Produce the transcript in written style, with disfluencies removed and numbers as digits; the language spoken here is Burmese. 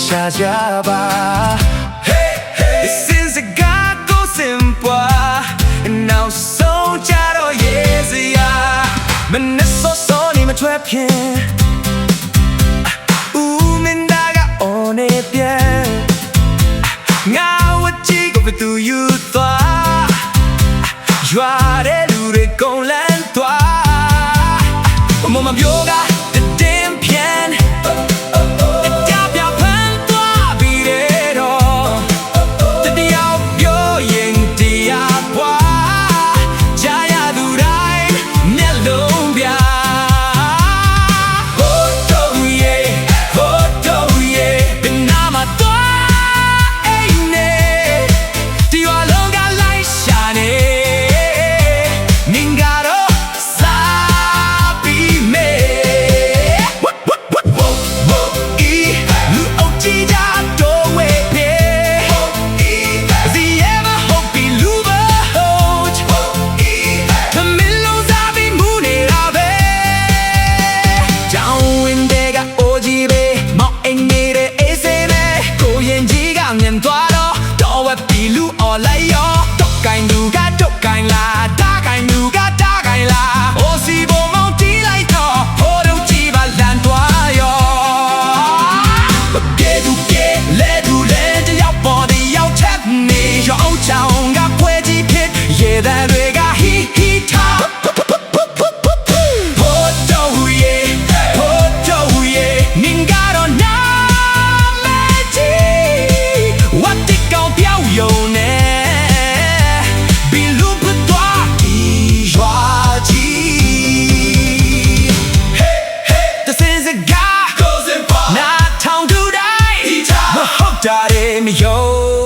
ရှာကြပါ Since I got go simple Now so ကြတော့ရဲ့စရာမနဲ့စောစောနေမထွက်ဖြင့်ဦးမင်းသားက on နေပြန်ငါဝကြည့်ကိုဘသူယူသွားရွာတဲ့လူတွေကုန်လန်းသွားမမပြောကတင်းပြန်လိုက်ရောတော့ကိုင်းလူကတော့ကိုင်းလာတာကိုင်းလူကတာကိုင်းလာအိုစီဘုံမောင်တီးလိုက်တော့ဟိုတို့ကြည့်ပါလန်သွားရောပြေသူပြေလဲသူလဲတယောက်ပေါ်တယောက်ချက်နေရောအောင်ချောင်းကပွဲကြီးဖြစ်ရေတံတွေကဟီဟီထားဒါတွေမယုံ